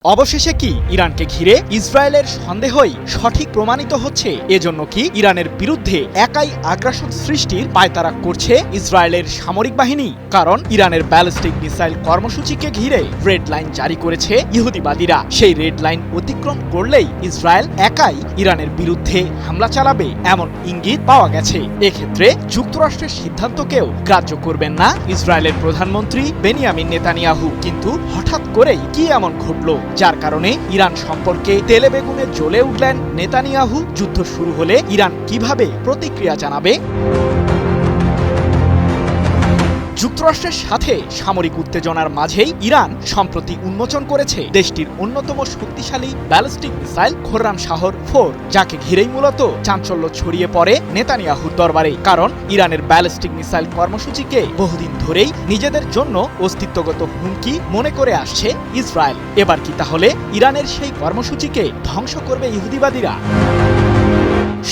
অবশেষে কি ইরানকে ঘিরে ইসরায়েলের সন্দেহই সঠিক প্রমাণিত হচ্ছে? এজন্য কি ইরানের বিরুদ্ধে একাই আগ্রাসন সৃষ্টির পায়তারা করছে ইসরায়েলের সামরিক বাহিনী? কারণ ইরানের ব্যালিস্টিক মিসাইল কর্মসূচিকে ঘিরে রেড লাইন জারি করেছে ইহুদিবাদীরা। সেই রেড লাইন অতিক্রম করলেই ইসরায়েল একাই ইরানের বিরুদ্ধে হামলা চালাবে এমন ইঙ্গিত পাওয়া গেছে। এক্ষেত্রে যুক্তরাষ্ট্রের সিদ্ধান্তকেও গ্রাহ্য করবেন না ইসরায়েলের প্রধানমন্ত্রী বেনিয়ামিন নেতানিয়াহু। কিন্তু হঠাৎ করেই কি এমন ঘটল যার কারণে ইরান সম্পর্কে তেলে বেগুনে জ্বলে উঠলেন নেতানিয়াহু? যুদ্ধ শুরু হলে ইরান কিভাবে প্রতিক্রিয়া জানাবে? যুক্তরাষ্ট্রের সাথে সামরিক উত্তেজনার মাঝেই ইরান সম্প্রতি উন্মোচন করেছে দেশটির অন্যতম শক্তিশালী ব্যালিস্টিক মিসাইল খোররাম শাহর 4, যাকে ঘিরেই মূলত চাঞ্চল্য ছড়িয়ে পড়ে নেতানিয়াহুর দরবারে। কারণ ইরানের ব্যালিস্টিক মিসাইল কর্মসূচিকে বহুদিন ধরেই নিজেদের জন্য অস্তিত্বগত হুমকি মনে করে আসছে ইসরায়েল। এবার কি তাহলে ইরানের সেই কর্মসূচিকে ধ্বংস করবে ইহুদিবাদীরা?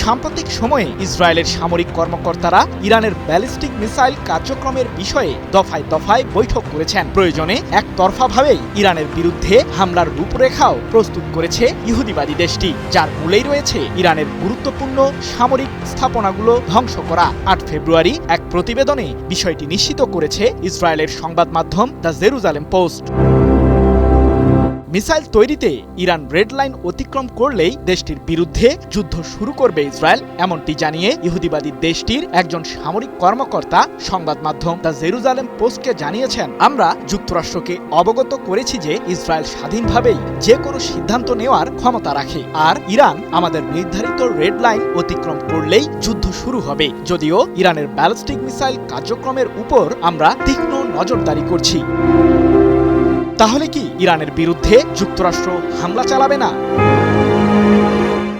সাম্প্রতিক সময়ে ইসরায়েলের সামরিক কর্মকর্তারা ইরানের ব্যালিস্টিক মিসাইল কার্যক্রমের বিষয়ে দফায় দফায় বৈঠক করেছেন। প্রয়োজনে একতরফাভাবেই ইরানের বিরুদ্ধে হামলার রূপরেখাও প্রস্তুত করেছে ইহুদিবাদী দেশটি, যার মূলেই রয়েছে ইরানের গুরুত্বপূর্ণ সামরিক স্থাপনাগুলো ধ্বংস করা। 8 ফেব্রুয়ারি এক প্রতিবেদনে বিষয়টি নিশ্চিত করেছে ইসরায়েলের সংবাদ মাধ্যম দ্য জেরুজালেম পোস্ট। মিসাইল তৈরিতে ইরান রেড লাইন অতিক্রম করলেই দেশটির বিরুদ্ধে যুদ্ধ শুরু করবে ইসরায়েল, এমনটি জানিয়ে ইহুদিবাদী দেশটির একজন সামরিক কর্মকর্তা সংবাদ মাধ্যম দ্য জেরুজালেম পোস্টকে জানিয়েছেন, আমরা যুক্তরাষ্ট্রকে অবগত করেছি যে ইসরায়েল স্বাধীনভাবেই যে কোনো সিদ্ধান্ত নেওয়ার ক্ষমতা রাখে, আর ইরান আমাদের নির্ধারিত রেড লাইন অতিক্রম করলেই যুদ্ধ শুরু হবে। যদিও ইরানের ব্যালিস্টিক মিসাইল কার্যক্রমের উপর আমরা তীক্ষ্ণ নজরদারি করছি। তাহলে কি ইরানের বিরুদ্ধে যুক্তরাষ্ট্র হামলা চালাবে না?